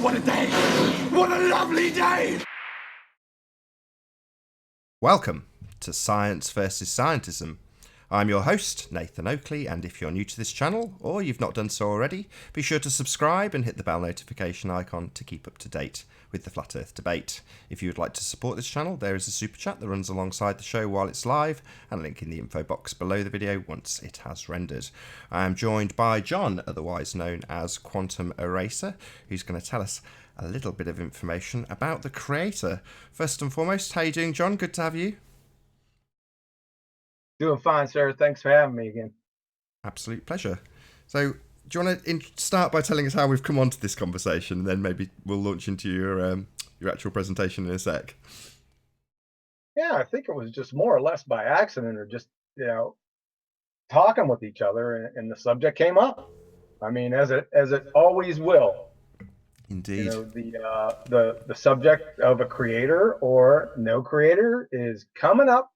what a day! What a lovely day! Welcome to Science versus Scientism. I'm your host, Nathan Oakley, and if you're new to this channel, or you've not done so already, be sure to subscribe and hit the bell notification icon to keep up to date with the Flat Earth debate. If you would like to support this channel, there is a super chat that runs alongside the show while it's live, and a link in the info box below the video once it has rendered. I am joined by John, otherwise known as Quantum Eraser, who's going to tell us a little bit of information about the creator. First and foremost, how you doing, John? Good to have you. Doing fine, sir. Thanks for having me again. Absolute pleasure. So, do you want to start by telling us how we've come onto this conversation, and then maybe we'll launch into your actual presentation in a sec? Yeah, I think it was just more or less by accident, or just talking with each other, and the subject came up. I mean, as it always will. Indeed. You know, the subject of a creator or no creator is coming up.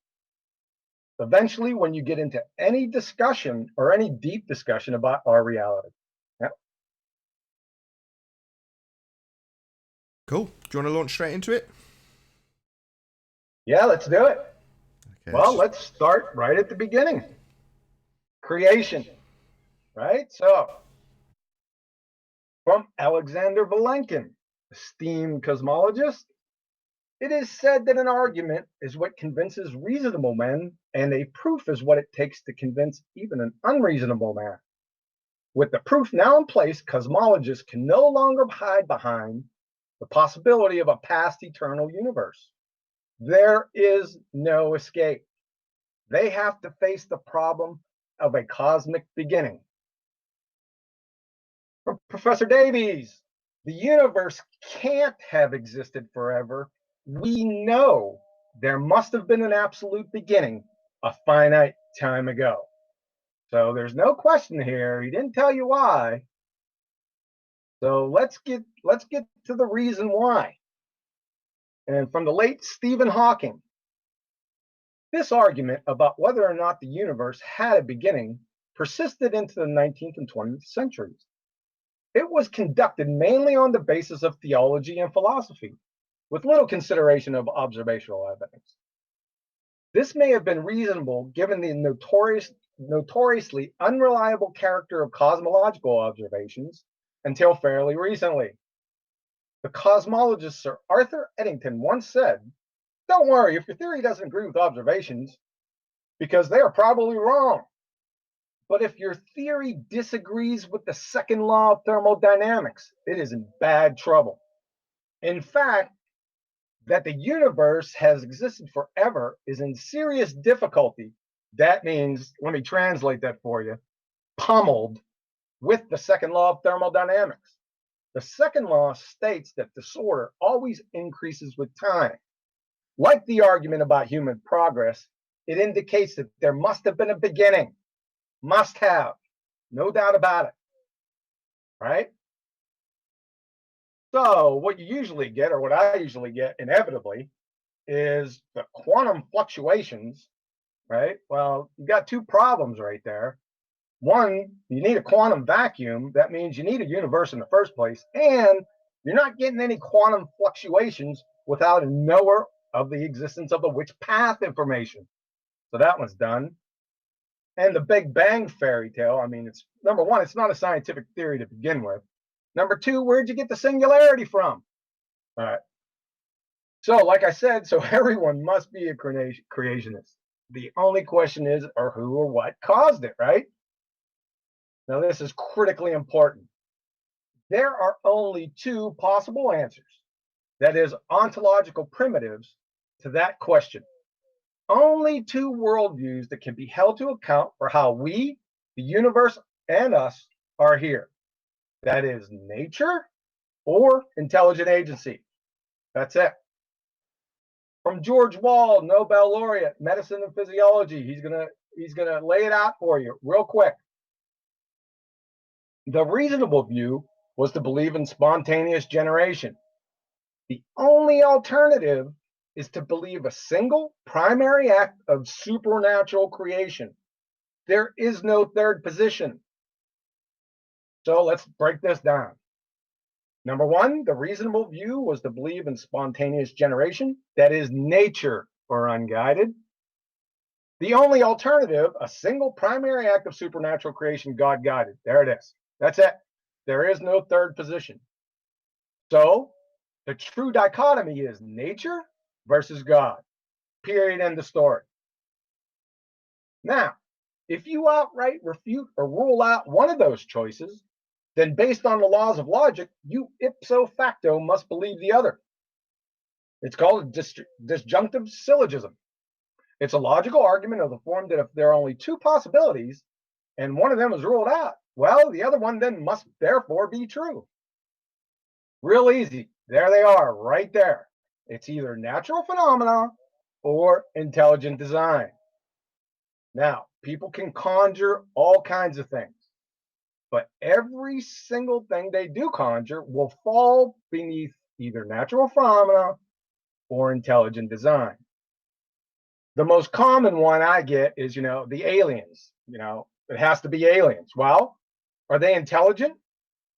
Eventually, when you get into any discussion or any deep discussion about our reality. Yep. Cool. Do you want to launch straight into it? Yeah, let's do it. Okay, Well, let's start right at the beginning. Creation, right? So, from Alexander Vilenkin, esteemed cosmologist, it is said that an argument is what convinces reasonable men, and a proof is what it takes to convince even an unreasonable man. With the proof now in place, cosmologists can no longer hide behind the possibility of a past eternal universe. There is no escape. They have to face the problem of a cosmic beginning. For Professor Davies, the universe can't have existed forever. We know there must have been an absolute beginning a finite time ago. So there's no question here. He didn't tell you why. So let's get to the reason why. And from the late Stephen Hawking, this argument about whether or not the universe had a beginning persisted into the 19th and 20th centuries. It was conducted mainly on the basis of theology and philosophy, with little consideration of observational evidence. This may have been reasonable given the notoriously unreliable character of cosmological observations until fairly recently. The cosmologist Sir Arthur Eddington once said, "Don't worry if your theory doesn't agree with observations, because they are probably wrong. But if your theory disagrees with the second law of thermodynamics, it is in bad trouble. In fact, that the universe has existed forever is in serious difficulty. That means, let me translate that for you, pummeled with the second law of thermodynamics. The second law states that disorder always increases with time. Like the argument about human progress, it indicates that there must have been a beginning. Must have. No doubt about it. Right? So what you usually get, or what I usually get inevitably, is the quantum fluctuations, right? Well, you got two problems right there. One, you need a quantum vacuum. That means you need a universe in the first place, and you're not getting any quantum fluctuations without a knower of the existence of the Which path information. So that one's done. And the Big Bang fairy tale, I mean, it's number one, it's not a scientific theory to begin with. Number two, where'd you get the singularity from? All right. So, like I said, so everyone must be a creationist. The only question is, or who or what caused it, right? Now, this is critically important. There are only two possible answers, that is, ontological primitives, to that question. Only two worldviews that can be held to account for how we, the universe, and us are here. That is nature or intelligent agency. That's it. From George Wald, Nobel laureate, medicine and physiology, he's gonna lay it out for you real quick. The reasonable view was to believe in spontaneous generation. The only alternative is to believe a single primary act of supernatural creation. There is no third position. So let's break this down. Number one, the reasonable view was to believe in spontaneous generation, that is, nature or unguided. The only alternative, a single primary act of supernatural creation, God guided. There it is. That's it. There is no third position. So the true dichotomy is nature versus God. Period. End of story. Now, if you outright refute or rule out one of those choices, then based on the laws of logic, you ipso facto must believe the other. It's called a disjunctive syllogism. It's a logical argument of the form that if there are only two possibilities and one of them is ruled out, well, the other one then must therefore be true. Real easy. There they are, right there. It's either natural phenomena or intelligent design. Now, people can conjure all kinds of things, but every single thing they do conjure will fall beneath either natural phenomena or intelligent design. The most common one I get is, the aliens. It has to be aliens. Well, are they intelligent?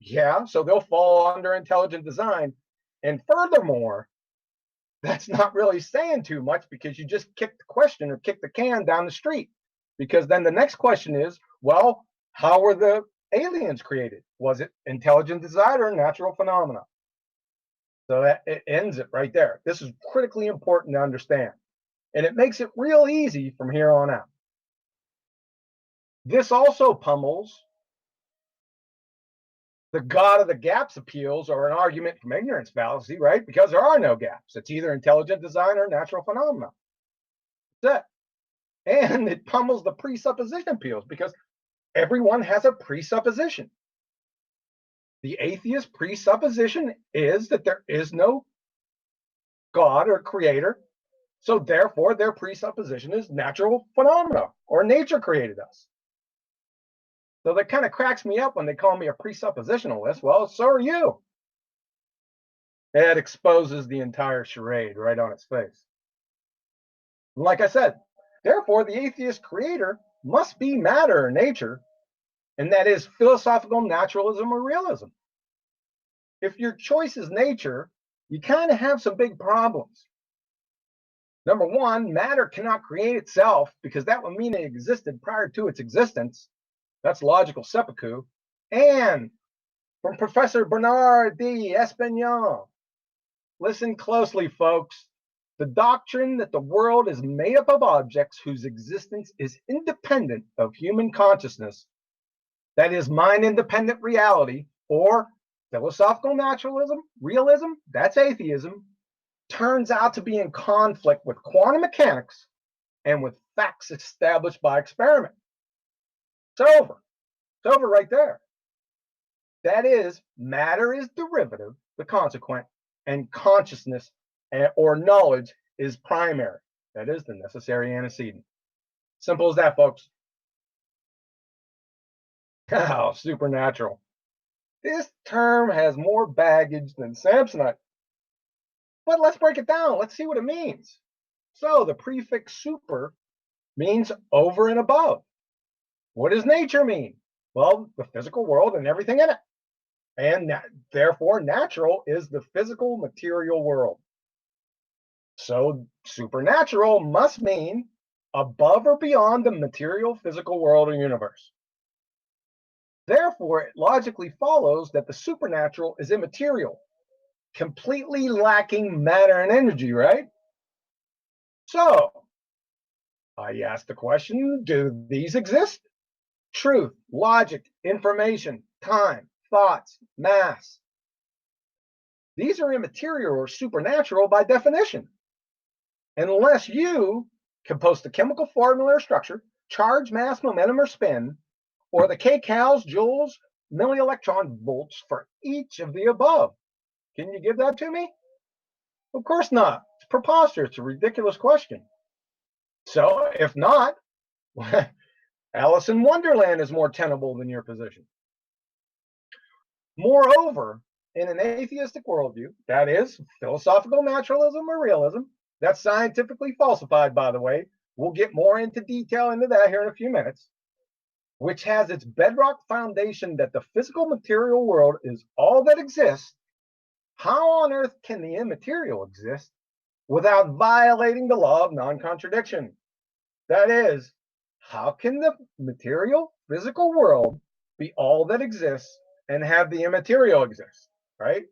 Yeah, so they'll fall under intelligent design. And furthermore, that's not really saying too much because you just kick the question or kick the can down the street. Because then the next question is, well, how were the aliens created? Was it intelligent design or natural phenomena? So that it ends it right there. This is critically important to understand. And it makes it real easy from here on out. This also pummels the God of the gaps appeals or an argument from ignorance fallacy, right? Because there are no gaps. It's either intelligent design or natural phenomena. That's it. And it pummels the presupposition appeals because everyone has a presupposition. The atheist presupposition is that there is no God or creator. So therefore, their presupposition is natural phenomena or nature created us. So that kind of cracks me up when they call me a presuppositionalist. Well, so are you. It exposes the entire charade right on its face. Like I said, therefore, the atheist creator must be matter or nature, and that is philosophical naturalism or realism. If your choice is nature, you kind of have some big problems. Number one, matter cannot create itself because that would mean it existed prior to its existence. That's logical seppuku. And from Professor Bernard D. Espignon, listen closely, folks. The doctrine that the world is made up of objects whose existence is independent of human consciousness, that is mind-independent reality, or philosophical naturalism, realism, that's atheism, turns out to be in conflict with quantum mechanics and with facts established by experiment. It's over. It's over right there. That is, matter is derivative, the consequent, and consciousness or knowledge is primary. That is the necessary antecedent. Simple as that, folks. Oh, supernatural. This term has more baggage than Samsonite. But let's break it down. Let's see what it means. So the prefix super means over and above. What does nature mean? Well, the physical world and everything in it. And therefore, natural is the physical material world. So supernatural must mean above or beyond the material physical world or universe. Therefore, it logically follows that the supernatural is immaterial, completely lacking matter and energy, right? So I ask the question, do these exist? Truth, logic, information, time, thoughts, mass. These are immaterial or supernatural by definition. Unless you can post the chemical formula or structure, charge, mass, momentum, or spin, or the kcals, joules, millielectron volts for each of the above. Can you give that to me? Of course not. It's preposterous. It's a ridiculous question. So if not, Alice in Wonderland is more tenable than your position. Moreover, in an atheistic worldview, that is philosophical naturalism or realism, that's scientifically falsified, by the way. We'll get more into detail into that here in a few minutes, which has its bedrock foundation that the physical material world is all that exists How on earth can the immaterial exist without violating the law of non-contradiction? That is, how can the material, physical world be all that exists and have the immaterial exist? Right?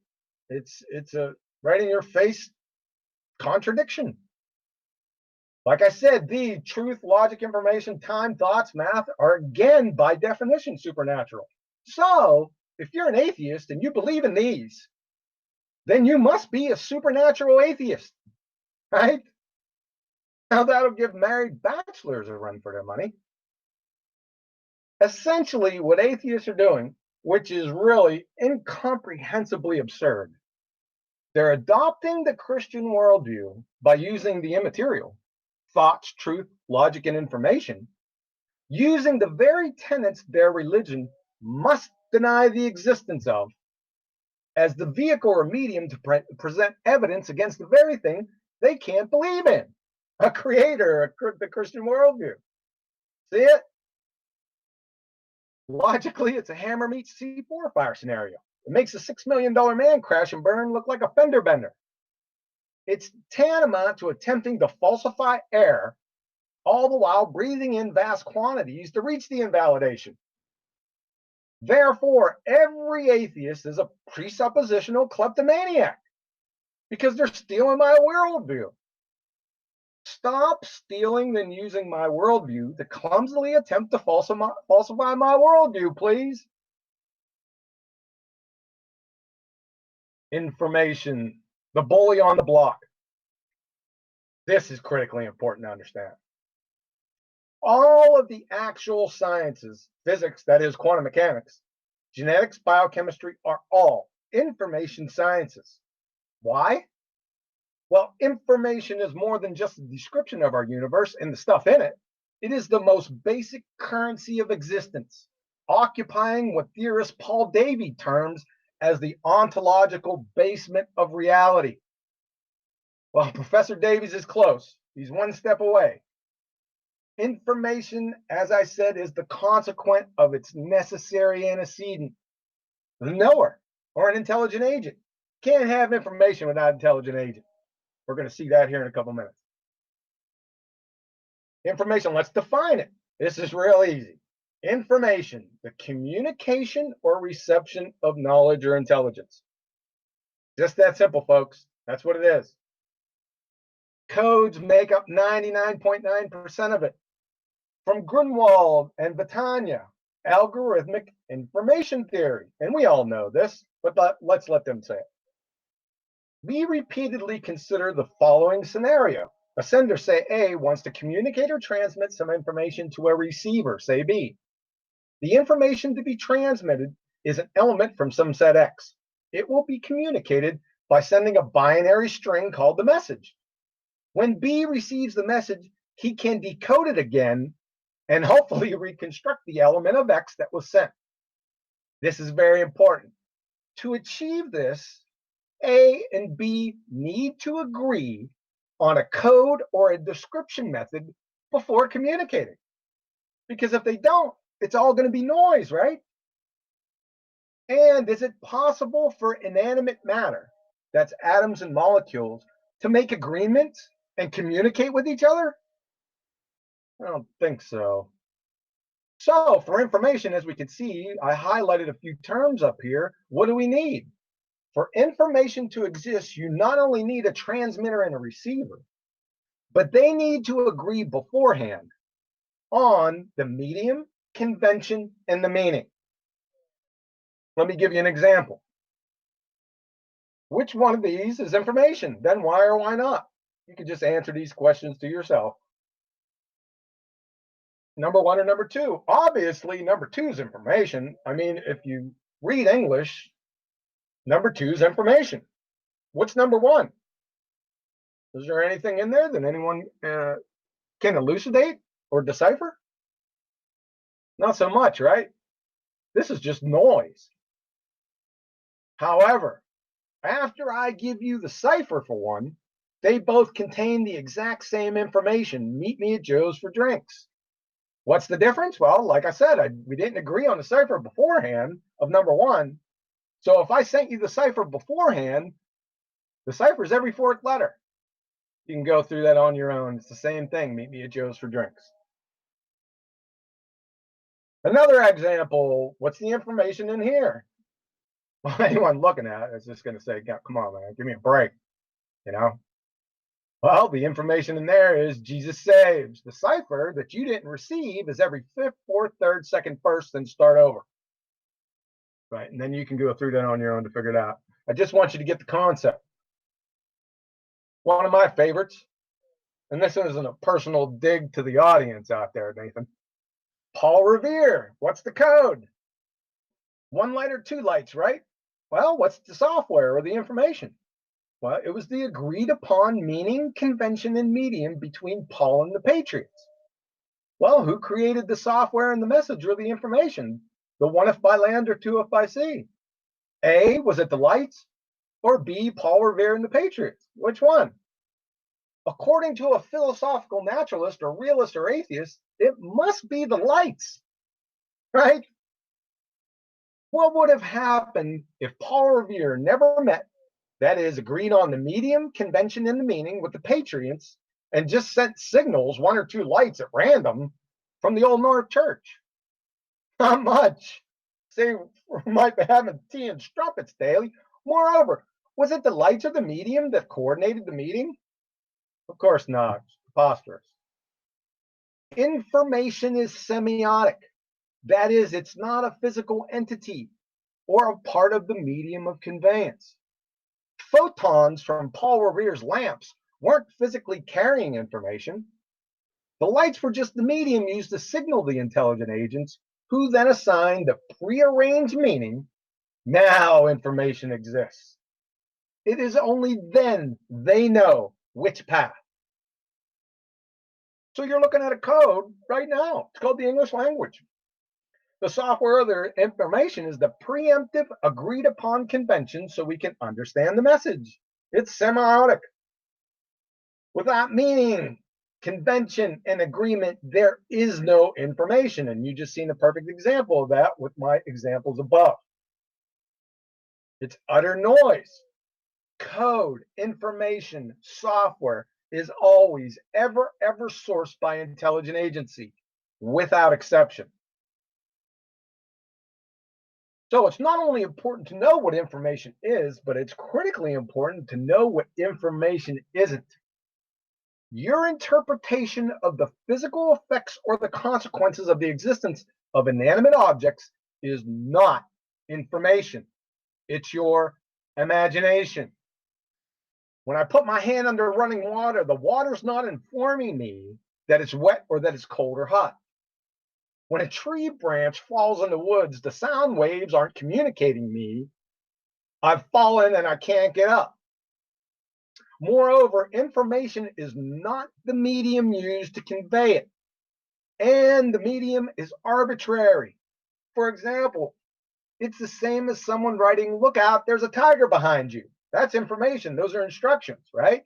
It's a right in your face contradiction. Like I said, the truth, logic, information, time, thoughts, math are again by definition supernatural. So if you're an atheist and you believe in these, then you must be a supernatural atheist, right? Now that'll give married bachelors a run for their money. Essentially, what atheists are doing, which is really incomprehensibly absurd, they're adopting the Christian worldview by using the immaterial, thoughts, truth, logic, and information, using the very tenets their religion must deny the existence of as the vehicle or medium to present evidence against the very thing they can't believe in, a creator, the Christian worldview. See it? Logically, it's a hammer meets C4 fire scenario. It makes a $6 million man crash and burn look like a fender bender. It's tantamount to attempting to falsify air, all the while breathing in vast quantities to reach the invalidation. Therefore, every atheist is a presuppositional kleptomaniac because they're stealing my worldview. Stop stealing and using my worldview to clumsily attempt to falsify my worldview, please. Information, the bully on the block. This is critically important to understand. All of the actual sciences, physics, that is quantum mechanics, genetics, biochemistry, are all information sciences. Why? Well, information is more than just a description of our universe and the stuff in it. It is the most basic currency of existence, occupying what theorist Paul Davy terms as the ontological basement of reality. Well, Professor Davies is close. He's one step away. Information, as I said, is the consequent of its necessary antecedent, the knower or an intelligent agent. Can't have information without an intelligent agent. We're going to see that here in a couple minutes. Information, let's define it. This is real easy. Information, the communication or reception of knowledge or intelligence. Just that simple, folks. That's what it is. Codes make up 99.9% of it. From Grunwald and Batania, algorithmic information theory. And we all know this, but let's let them say it. We repeatedly consider the following scenario. A sender, say A, wants to communicate or transmit some information to a receiver, say B. The information to be transmitted is an element from some set X. It will be communicated by sending a binary string called the message. When B receives the message, he can decode it again and hopefully reconstruct the element of X that was sent. This is very important. To achieve this, A and B need to agree on a code or a description method before communicating. Because if they don't, it's all going to be noise, right? And is it possible for inanimate matter, that's atoms and molecules, to make agreements and communicate with each other? I don't think so. So for information, as we can see, I highlighted a few terms up here. What do we need? For information to exist, you not only need a transmitter and a receiver, but they need to agree beforehand on the medium, convention, and the meaning. Let me give you an example. Which one of these is information? Then why or why not? You can just answer these questions to yourself. Number one or number two? Obviously, number two is information. I mean, if you read English, number two is information. What's number one? Is there anything in there that anyone can elucidate or decipher? Not so much, right? This is just noise. However, after I give you the cipher for one, they both contain the exact same information. Meet me at Joe's for drinks. What's the difference? Well, like I said, we didn't agree on the cipher beforehand of number one. So if I sent you the cipher beforehand, the cipher is every fourth letter. You can go through that on your own. It's the same thing. Meet me at Joe's for drinks. Another example, what's the information in here? Well, anyone looking at it is just going to say, come on, man, give me a break, you know? Well, the information in there is Jesus saves. The cipher that you didn't receive is every fifth, fourth, third, second, first, then start over. Right, and then you can go through that on your own to figure it out. I just want you to get the concept. One of my favorites, and this isn't a personal dig to the audience out there, Nathan. Paul Revere, what's the code? 1 light or 2 lights, right? Well, what's the software or the information? Well, it was the agreed upon meaning, convention, and medium between Paul and the Patriots. Well, who created the software and the message or the information? The 1 if by land or 2 if by sea? A, was it the lights? Or B, Paul Revere and the Patriots? Which one? According to a philosophical naturalist or realist or atheist, it must be the lights, right? What would have happened if Paul Revere never met, that is, agreed on the medium, convention, and the meaning with the Patriots, and just sent signals, 1 or 2 lights at random, from the Old North Church? Not much. Say, we might be having tea and strumpets daily. Moreover, was it the lights or the medium that coordinated the meeting? Of course not. It's preposterous. Information is semiotic. That is, it's not a physical entity or a part of the medium of conveyance. Photons from Paul Revere's lamps weren't physically carrying information. The lights were just the medium used to signal the intelligent agents, who then assigned the prearranged meaning. Now information exists. It is only then they know which path. So you're looking at a code right now. It's called the English language. The software of the information is the preemptive agreed upon convention so we can understand the message. It's semiotic. Without meaning, convention, and agreement, there is no information. And you just seen a perfect example of that with my examples above. It's utter noise. Code, information, software is always, ever sourced by intelligent agency, without exception. So it's not only important to know what information is, but it's critically important to know what information isn't. Your interpretation of the physical effects or the consequences of the existence of inanimate objects is not information. It's your imagination. When I put my hand under running water, the water's not informing me that it's wet or that it's cold or hot. When a tree branch falls in the woods, the sound waves aren't communicating me, I've fallen and I can't get up. Moreover, information is not the medium used to convey it, and the medium is arbitrary. For example, it's the same as someone writing, "Look out, there's a tiger behind you." That's information. Those are instructions, right?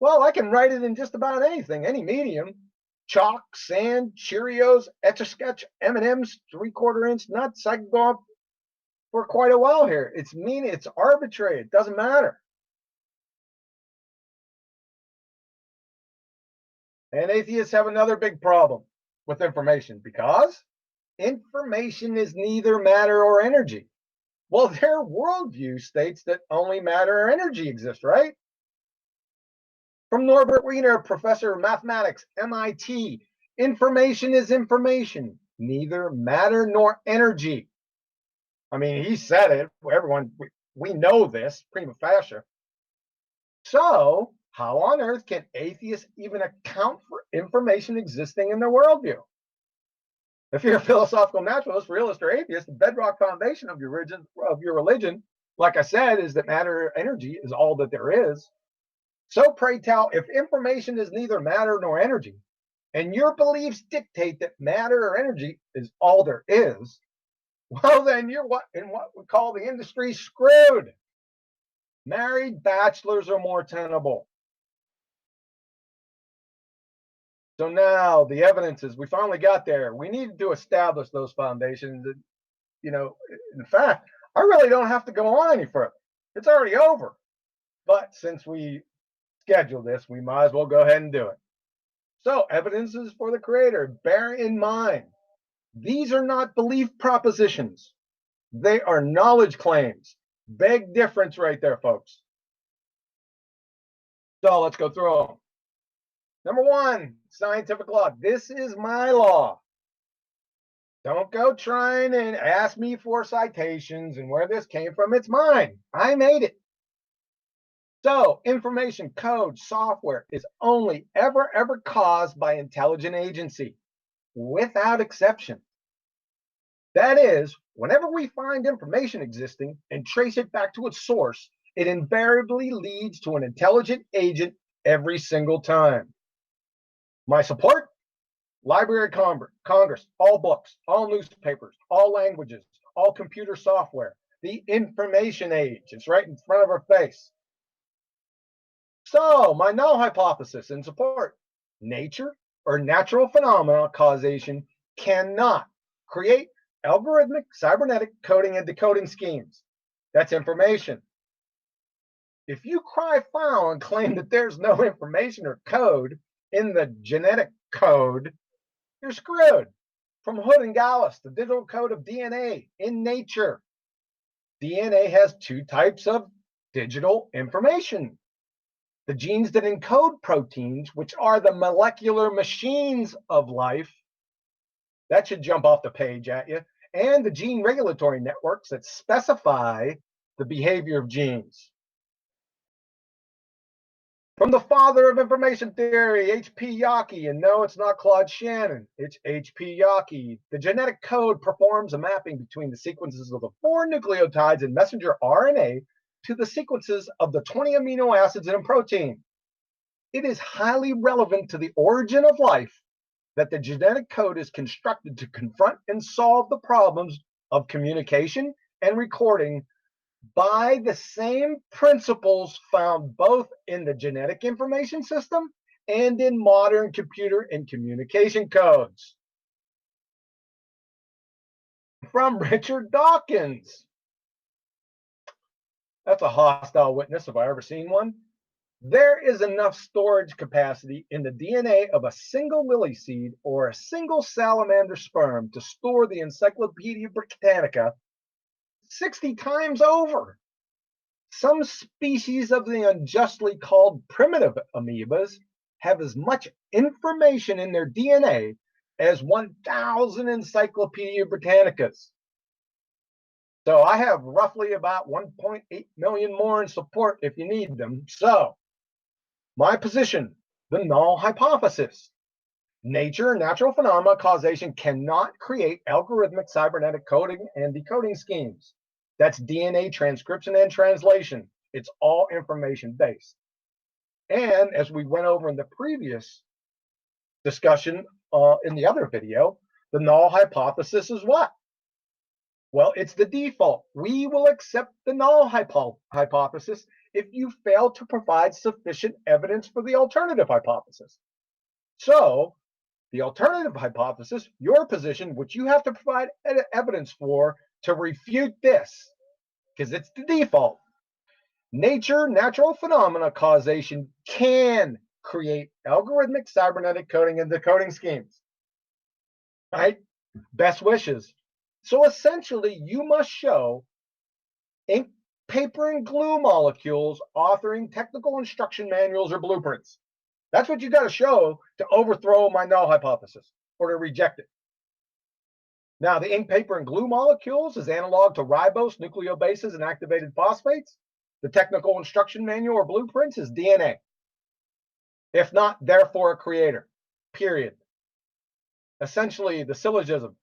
Well, I can write it in just about anything, any medium. Chalk, sand, Cheerios, Etch-a-Sketch, M&Ms, 3/4 inch nuts. I can go on for quite a while here. It's arbitrary. It doesn't matter. And atheists have another big problem with information because information is neither matter or energy. Well, their worldview states that only matter or energy exist, right? From Norbert Wiener, professor of mathematics, MIT, information is information, neither matter nor energy. I mean, he said it. Everyone, we know this, prima facie. So, how on earth can atheists even account for information existing in their worldview? If you're a philosophical naturalist, realist, or atheist, the bedrock foundation of your religion, like I said, is that matter or energy is all that there is. So pray tell, if information is neither matter nor energy, and your beliefs dictate that matter or energy is all there is, well, then you're in what we call the industry screwed. Married bachelors are more tenable. So now the evidence is we finally got there. We needed to establish those foundations. In fact, I really don't have to go on any further. It's already over. But since we scheduled this, we might as well go ahead and do it. So, evidences for the creator. Bear in mind, these are not belief propositions. They are knowledge claims. Big difference right there, folks. So let's go through them. Number one, scientific law. This is my law. Don't go trying and ask me for citations and where this came from. It's mine. I made it. So, information, code, software is only ever caused by intelligent agency, without exception. That is, whenever we find information existing and trace it back to its source, it invariably leads to an intelligent agent every single time. My support? Library of Congress, all books, all newspapers, all languages, all computer software. The information age. It's right in front of our face. So, my null hypothesis in support. Nature or natural phenomena causation cannot create algorithmic cybernetic coding and decoding schemes. That's information. If you cry foul and claim that there's no information or code in the genetic code, you're screwed. From Hood and Gallus, the digital code of DNA in nature. DNA has two types of digital information. The genes that encode proteins, which are the molecular machines of life, that should jump off the page at you, and the gene regulatory networks that specify the behavior of genes. From the father of information theory, H.P. Yockey, and no, it's not Claude Shannon, it's H.P. Yockey. The genetic code performs a mapping between the sequences of the 4 nucleotides in messenger RNA to the sequences of the 20 amino acids in a protein. It is highly relevant to the origin of life that the genetic code is constructed to confront and solve the problems of communication and recording by the same principles found both in the genetic information system and in modern computer and communication codes. From Richard Dawkins. That's a hostile witness if I ever seen one. There is enough storage capacity in the DNA of a single lily seed or a single salamander sperm to store the Encyclopedia Britannica 60 times over. Some species of the unjustly called primitive amoebas have as much information in their DNA as 1,000 Encyclopedia Britannicas. So I have roughly about 1.8 million more in support if you need them. So, my position, the null hypothesis. Nature, natural phenomena, causation cannot create algorithmic cybernetic coding and decoding schemes. That's DNA transcription and translation. It's all information based. And as we went over in the previous discussion in the other video, the null hypothesis is what? Well, it's the default. We will accept the null hypothesis if you fail to provide sufficient evidence for the alternative hypothesis. So, the alternative hypothesis, your position, which you have to provide evidence for to refute this, because it's the default. Nature, natural phenomena causation can create algorithmic cybernetic coding and decoding schemes. Right? Best wishes. So essentially, you must show ink, paper, and glue molecules authoring technical instruction manuals or blueprints. That's what you got to show to overthrow my null hypothesis or to reject it. Now, the ink, paper, and glue molecules is analog to ribose, nucleobases, and activated phosphates. The technical instruction manual or blueprints is DNA. If not, therefore a creator, period. Essentially, the syllogism.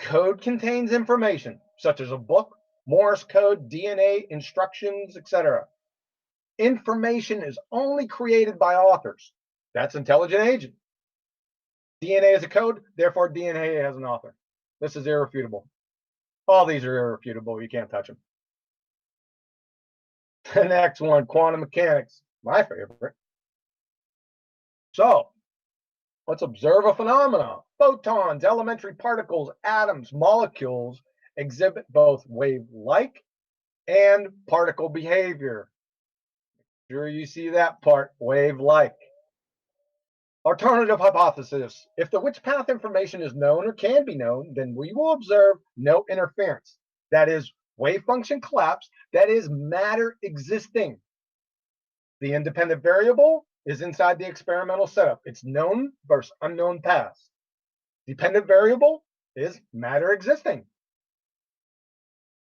Code contains information, such as a book, Morse code, DNA, instructions, etc. Information is only created by authors. That's intelligent agent. DNA is a code, therefore DNA has an author. This is irrefutable. All these are irrefutable. You can't touch them. The next one, quantum mechanics, my favorite. So, let's observe a phenomenon. Photons, elementary particles, atoms, molecules, exhibit both wave-like and particle behavior. Sure, you see that part, wave-like. Alternative hypothesis. If the witch path information is known or can be known, then we will observe no interference. That is, wave function collapse. That is, matter existing. The independent variable is inside the experimental setup. It's known versus unknown paths. Dependent variable is matter existing.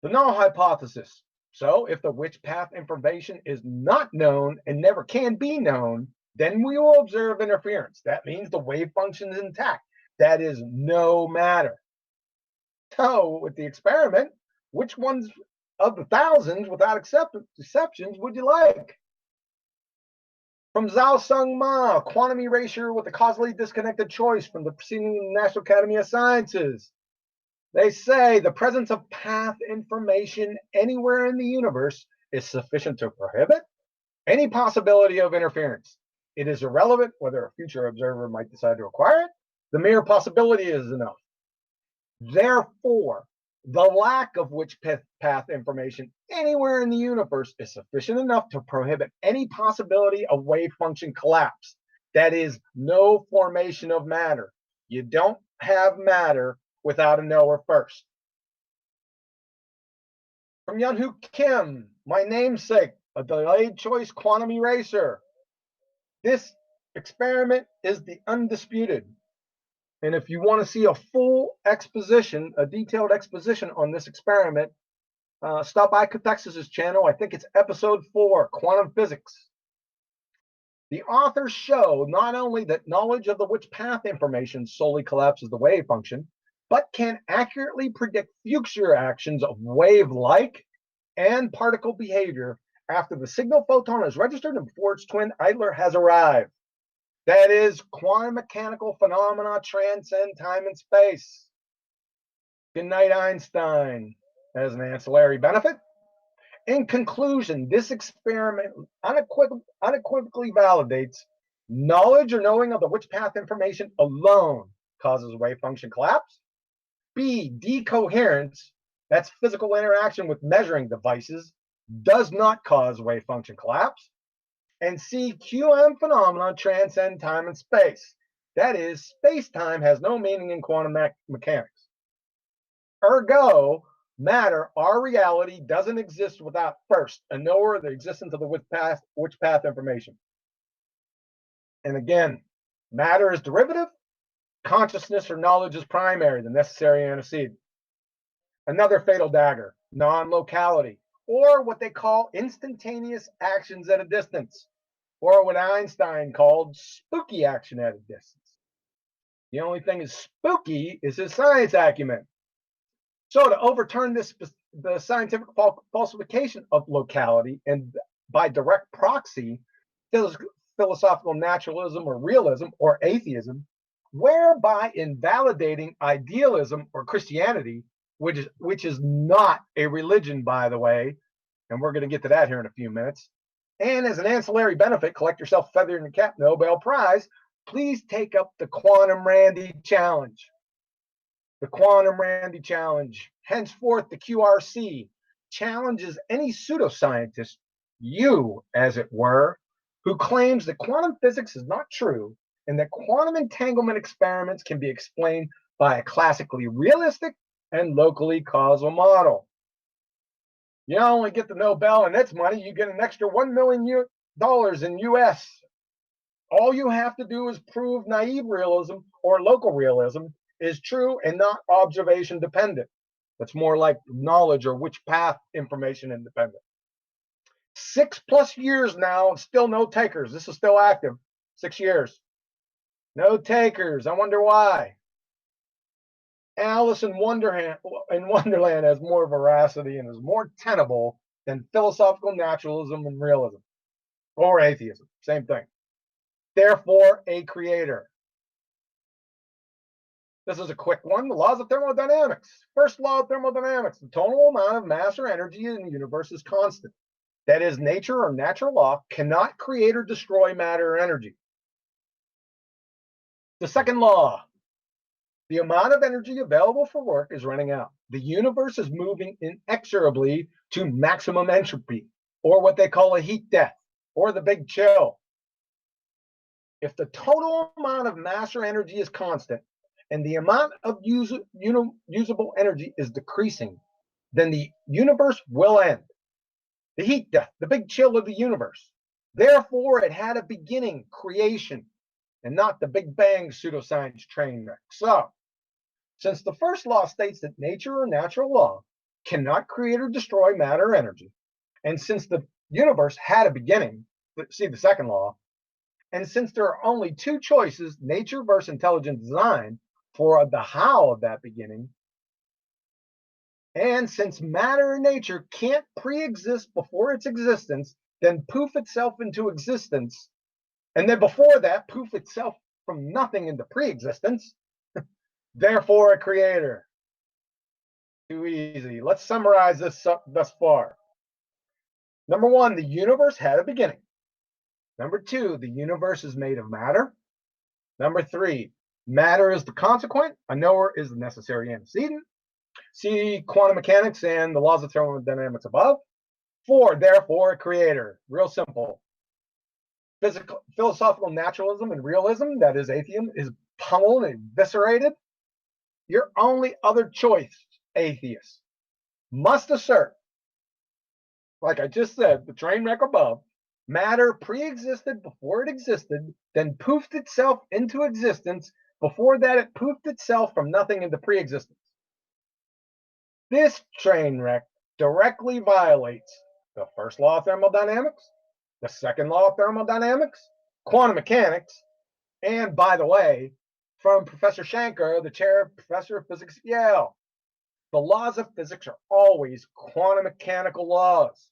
The null hypothesis. So if the witch path information is not known and never can be known, then we will observe interference. That means the wave function is intact. That is no matter. So with the experiment, which ones of the thousands without exceptions would you like? From Zhao Sung Ma, quantum erasure with a causally disconnected choice from the preceding National Academy of Sciences. They say the presence of path information anywhere in the universe is sufficient to prohibit any possibility of interference. It is irrelevant whether a future observer might decide to acquire it. The mere possibility is enough. Therefore, the lack of witch path information anywhere in the universe is sufficient enough to prohibit any possibility of wave function collapse. That is, no formation of matter. You don't have matter without a knower first. From Yunhoo Kim, my namesake, a delayed choice quantum eraser. This experiment is the undisputed. And if you want to see a full exposition, a detailed exposition on this experiment, stop by Cathexis's channel. I think it's episode 4, Quantum Physics. The authors show not only that knowledge of the witch path information solely collapses the wave function, but can accurately predict future actions of wave-like and particle behavior after the signal photon is registered and before its twin idler has arrived. That is, quantum mechanical phenomena transcend time and space. Good night, Einstein. As an ancillary benefit. In conclusion, this experiment unequivocally validates knowledge or knowing of the witch path information alone causes wave function collapse. B, decoherence, that's physical interaction with measuring devices, does not cause wave function collapse. And C, QM phenomena transcend time and space. That is, space-time has no meaning in quantum mechanics. Ergo, matter, our reality, doesn't exist without first a knower of the existence of the witch path information. And again, matter is derivative, consciousness or knowledge is primary, the necessary antecedent. Another fatal dagger, non-locality, or what they call instantaneous actions at a distance, or what Einstein called spooky action at a distance. The only thing is spooky is his science acumen. So to overturn the scientific falsification of locality and by direct proxy, philosophical naturalism or realism or atheism, whereby invalidating idealism or Christianity, which is not a religion, by the way, and we're going to get to that here in a few minutes. And as an ancillary benefit, collect yourself a feather in your cap, Nobel Prize. Please take up the Quantum Randy Challenge. The Quantum Randy Challenge, henceforth the QRC, challenges any pseudoscientist, you as it were, who claims that quantum physics is not true and that quantum entanglement experiments can be explained by a classically realistic and locally causal model. You not only get the Nobel and its money, you get an extra $1 million in US. All you have to do is prove naive realism or local realism is true and not observation dependent. That's more like knowledge or witch path information independent. 6+ years now, still no takers. This is still active. 6 years. No takers. I wonder why. Alice in Wonderland has more veracity and is more tenable than philosophical naturalism and realism. Or atheism. Same thing. Therefore, a creator. This is a quick one. The laws of thermodynamics. First law of thermodynamics. The total amount of mass or energy in the universe is constant. That is, nature or natural law cannot create or destroy matter or energy. The second law. The amount of energy available for work is running out. the universe is moving inexorably to maximum entropy, or what they call a heat death, or the big chill. If the total amount of mass or energy is constant and the amount of usable energy is decreasing, then the universe will end. The heat death, the big chill of the universe. Therefore, it had a beginning, creation, and not the Big Bang pseudoscience train wreck. So, since the first law states that nature or natural law cannot create or destroy matter or energy, and since the universe had a beginning, see the second law, and since there are only two choices, nature versus intelligent design, for the how of that beginning, and since matter and nature can't pre-exist before its existence, then poof itself into existence, and then before that, poof itself from nothing into pre-existence, therefore a creator. Too easy. Let's summarize this thus far. Number one, the universe had a beginning. Number two, the universe is made of matter. Number three, matter is the consequent, a knower is the necessary antecedent. See quantum mechanics and the laws of thermodynamics above. Four, therefore, a creator. Real simple. Philosophical naturalism and realism, that is atheism, is pummeled and eviscerated. Your only other choice, atheists, must assert, like I just said, the train wreck above, matter pre-existed before it existed, then poofed itself into existence. Before that, it poofed itself from nothing into pre-existence. This train wreck directly violates the first law of thermodynamics, the second law of thermodynamics, quantum mechanics, and by the way, from Professor Shankar, the chair professor of physics at Yale, the laws of physics are always quantum mechanical laws.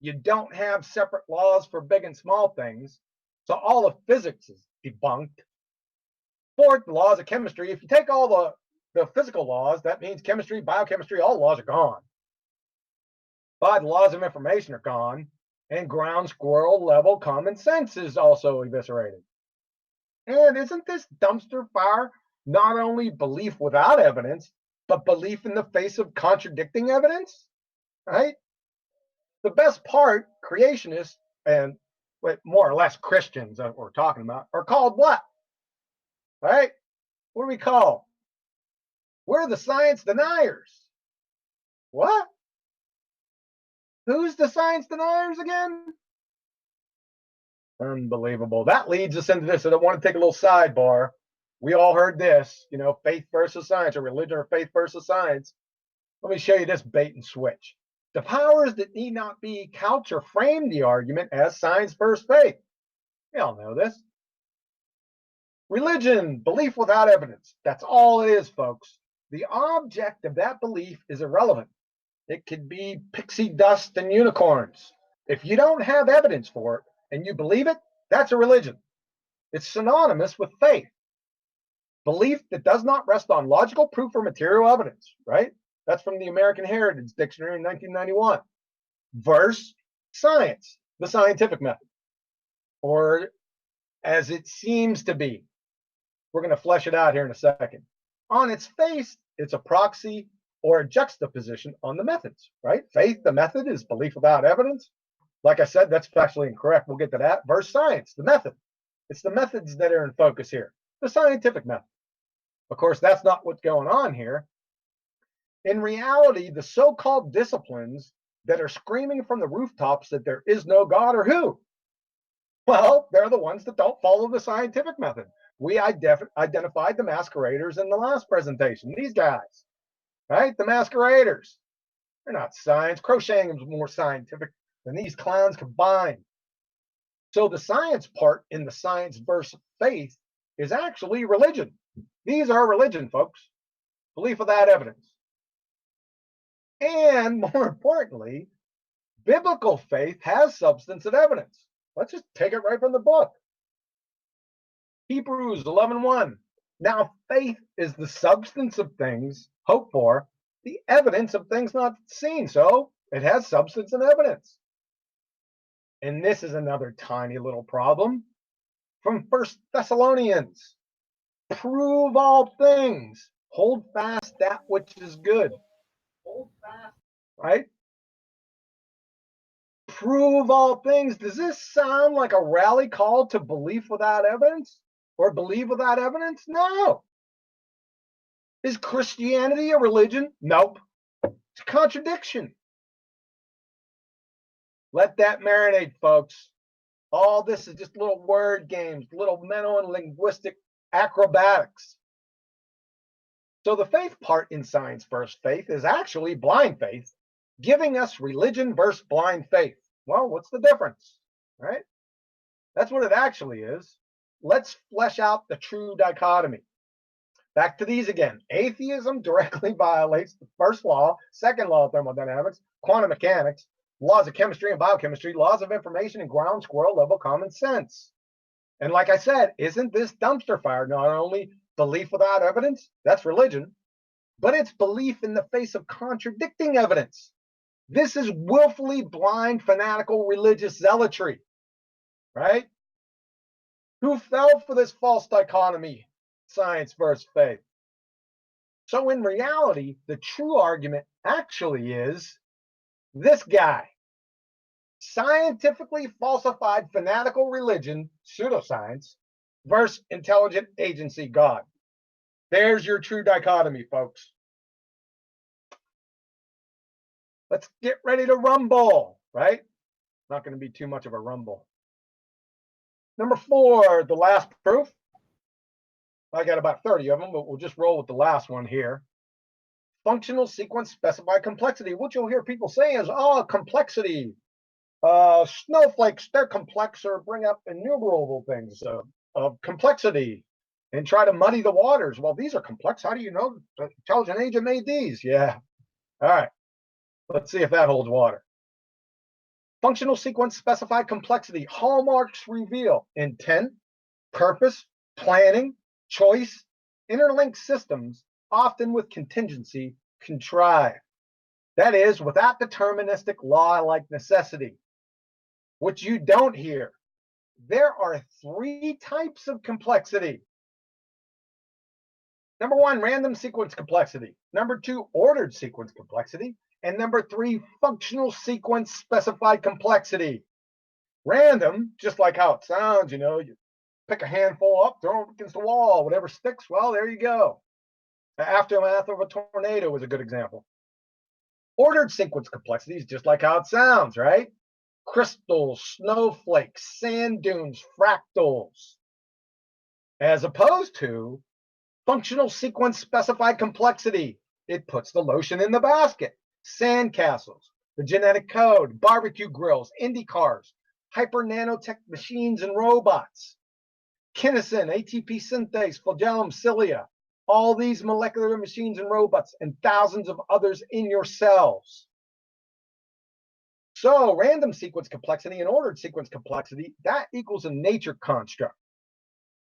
You don't have separate laws for big and small things, so all of physics is debunked. Fourth, the laws of chemistry. If you take all the physical laws, that means chemistry, biochemistry, all laws are gone. Five, the laws of information are gone, and ground squirrel level common sense is also eviscerated. And isn't this dumpster fire not only belief without evidence, but belief in the face of contradicting evidence? Right? The best part, creationists and more or less Christians that we're talking about are called what? Right? What do we call? We're the science deniers. What? Who's the science deniers again? Unbelievable. That leads us into this. I don't want to take a little sidebar. We all heard this, faith versus science, or religion or faith versus science. Let me show you this bait and switch. The powers that need not be couch or frame the argument as science versus faith. We all know this. Religion, belief without evidence. That's all it is, folks. The object of that belief is irrelevant. It could be pixie dust and unicorns. If you don't have evidence for it and you believe it, that's a religion. It's synonymous with faith. Belief that does not rest on logical proof or material evidence, right? That's from the American Heritage Dictionary in 1991. Verse science, the scientific method, or as it seems to be. We're going to flesh it out here in a second. On its face, it's a proxy or a juxtaposition on the methods, right? Faith, the method, is belief without evidence. Like I said, that's factually incorrect. We'll get to that. Verse science, the method. It's the methods that are in focus here, the scientific method. Of course, that's not what's going on here. In reality, the so-called disciplines that are screaming from the rooftops that there is no God are who? Well, they're the ones that don't follow the scientific method. We identified the masqueraders in the last presentation. These guys, right? The masqueraders. They're not science. Crocheting is more scientific than these clowns combined. So the science part in the science versus faith is actually religion. These are religion, folks. Belief without evidence. And more importantly, biblical faith has substance and evidence. Let's just take it right from the book. Hebrews 11:1. Now faith is the substance of things hoped for, the evidence of things not seen. So it has substance and evidence. And this is another tiny little problem from 1 Thessalonians. Prove all things. Hold fast that which is good. right? Prove all things. Does this sound like a rally call to belief without evidence or believe without evidence? No. Is Christianity a religion? Nope. It's a contradiction. Let that marinate, folks. All this is just little word games, little mental and linguistic acrobatics. So the faith part in science versus faith is actually blind faith, giving us religion versus blind faith. Well, what's the difference, right? That's what it actually is. Let's flesh out the true dichotomy. Back to these again. Atheism directly violates the first law, second law of thermodynamics, quantum mechanics, laws of chemistry and biochemistry, laws of information, and ground squirrel level common sense. And like I said, isn't this dumpster fire not only belief without evidence? That's religion, but it's belief in the face of contradicting evidence. This is willfully blind, fanatical religious zealotry, right? Who fell for this false dichotomy, science versus faith? So in reality, the true argument actually is this guy. Scientifically falsified fanatical religion, pseudoscience, versus intelligent agency, God. There's your true dichotomy, folks. Let's get ready to rumble, right? Not going to be too much of a rumble. Number 4, the last proof. I got about 30 of them, but we'll just roll with the last one here. Functional sequence specified complexity. What you'll hear people say is, oh, complexity. Snowflakes, they're complex or bring up innumerable things of complexity and try to muddy the waters. Well, these are complex. How do you know the intelligent agent made these? Yeah. All right. Let's see if that holds water. Functional sequence specified complexity. Hallmarks reveal intent, purpose, planning, choice, interlinked systems, often with contingency, contrived. That is, without deterministic law-like necessity. What you don't hear, there are 3 types of complexity. Number 1, random sequence complexity. Number 2, ordered sequence complexity. And number 3, functional sequence specified complexity. Random, just like how it sounds, you pick a handful up, throw it against the wall, whatever sticks, well, there you go. The aftermath of a tornado is a good example. Ordered sequence complexity is just like how it sounds, right? Crystals, snowflakes, sand dunes, fractals. As opposed to functional sequence specified complexity. It puts the lotion in the basket. Sandcastles, the genetic code, barbecue grills, Indy cars, hyper nanotech machines and robots, kinesin, ATP synthase, flagellum, cilia, all these molecular machines and robots, and thousands of others in your cells. So random sequence complexity and ordered sequence complexity, that equals a nature construct.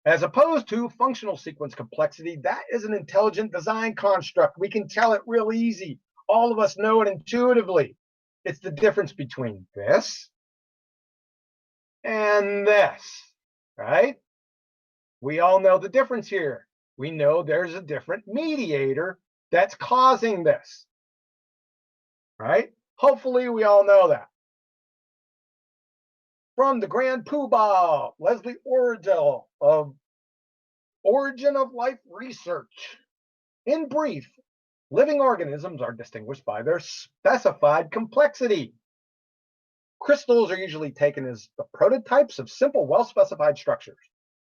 As opposed to functional sequence complexity, that is an intelligent design construct. We can tell it real easy. All of us know it intuitively. It's the difference between this and this, right? We all know the difference here. We know there's a different mediator that's causing this, right? Hopefully we all know that. From the Grand Poobah, Leslie Orgel of Origin of Life Research. In brief, living organisms are distinguished by their specified complexity. Crystals are usually taken as the prototypes of simple, well-specified structures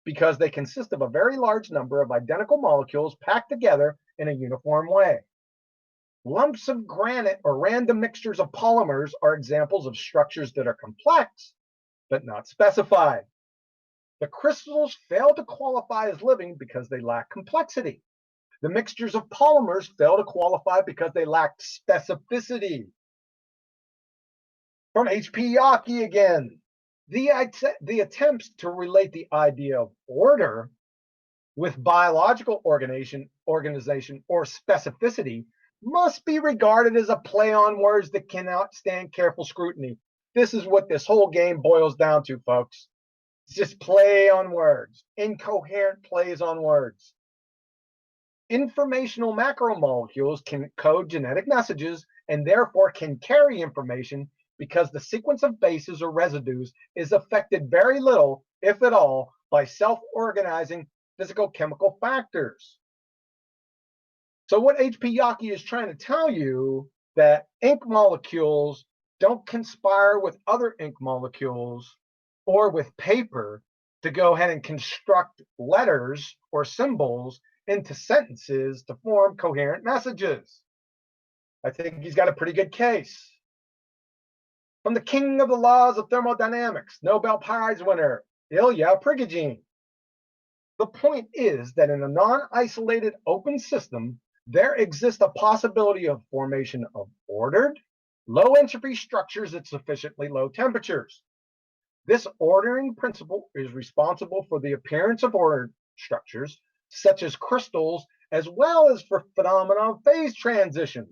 because they consist of a very large number of identical molecules packed together in a uniform way. Lumps of granite or random mixtures of polymers are examples of structures that are complex, but not specified. The crystals fail to qualify as living because they lack complexity. The mixtures of polymers fail to qualify because they lack specificity. From H.P. Yaki again, the attempts to relate the idea of order with biological organization or specificity must be regarded as a play on words that cannot stand careful scrutiny. This is what this whole game boils down to, folks. It's just play on words, incoherent plays on words. Informational macromolecules can code genetic messages and therefore can carry information because the sequence of bases or residues is affected very little, if at all, by self-organizing physical chemical factors. So what H.P. Yaki is trying to tell you that ink molecules don't conspire with other ink molecules or with paper to go ahead and construct letters or symbols into sentences to form coherent messages. I think he's got a pretty good case. From the king of the laws of thermodynamics, Nobel Prize winner, Ilya Prigogine. The point is that in a non-isolated open system, there exists a possibility of formation of ordered, low entropy structures at sufficiently low temperatures. This ordering principle is responsible for the appearance of ordered structures, such as crystals, as well as for phenomena of phase transition.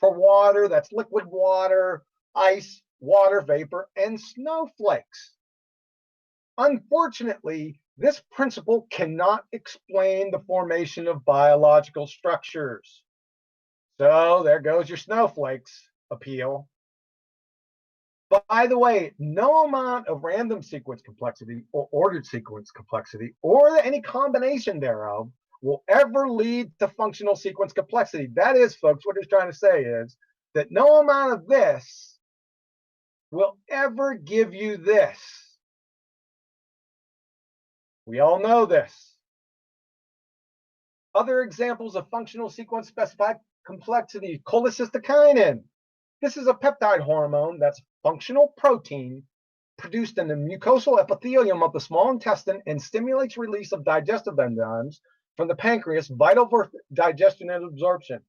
For water, that's liquid water, ice, water vapor, and snowflakes. Unfortunately, this principle cannot explain the formation of biological structures. So there goes your snowflakes appeal. By the way, no amount of random sequence complexity or ordered sequence complexity or any combination thereof will ever lead to functional sequence complexity. That is, folks, what he's trying to say is that no amount of this will ever give you this. We all know this. Other examples of functional sequence specified complexity, cholecystokinin. This is a peptide hormone that's functional protein produced in the mucosal epithelium of the small intestine and stimulates release of digestive enzymes from the pancreas, vital for digestion and absorption.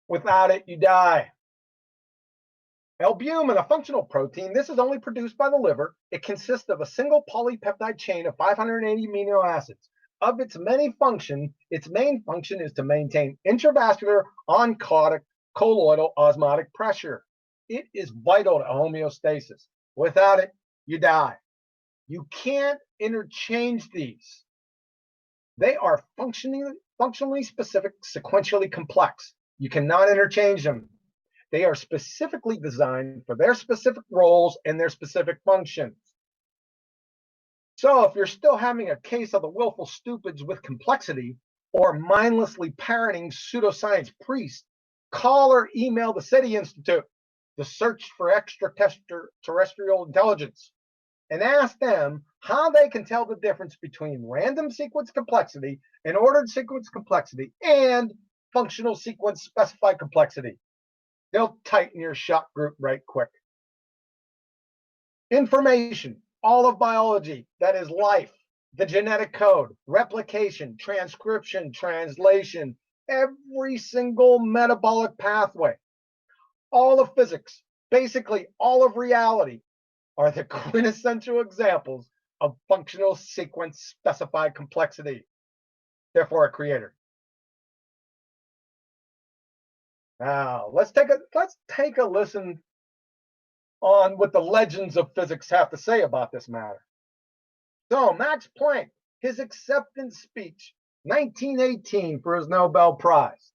Without it, you die. Albumin, a functional protein, this is only produced by the liver. It consists of a single polypeptide chain of 580 amino acids. Of its many functions, its main function is to maintain intravascular oncotic colloidal osmotic pressure. It is vital to homeostasis. Without it, you die. You can't interchange these. They are functionally specific, sequentially complex. You cannot interchange them. They are specifically designed for their specific roles and their specific functions. So if you're still having a case of the willful stupids with complexity or mindlessly parroting pseudoscience priests, call or email the SETI Institute, the Search for Extraterrestrial Intelligence, and ask them how they can tell the difference between random sequence complexity and ordered sequence complexity and functional sequence specified complexity. They'll tighten your shock group right quick. Information, all of biology, that is life, the genetic code, replication, transcription, translation, every single metabolic pathway, all of physics, basically all of reality, are the quintessential examples of functional sequence specified complexity. Therefore, a creator. Now, let's take a listen on what the legends of physics have to say about this matter. So, Max Planck, his acceptance speech, 1918, for his Nobel Prize.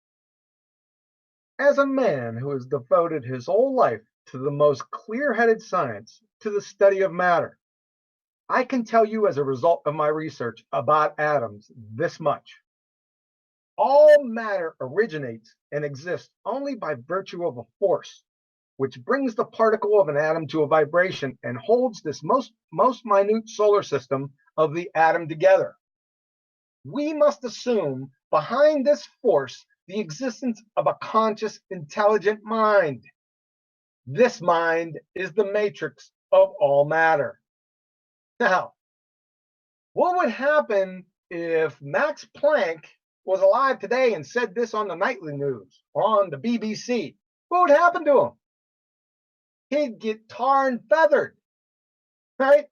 As a man who has devoted his whole life to the most clear-headed science, to the study of matter, I can tell you as a result of my research about atoms this much. All matter originates and exists only by virtue of a force, which brings the particle of an atom to a vibration and holds this most minute solar system of the atom together. We must assume behind this force the existence of a conscious, intelligent mind. This mind is the matrix of all matter. Now, what would happen if Max Planck was alive today and said this on the nightly news or on the BBC? What would happen to him? He'd get tar and feathered, right?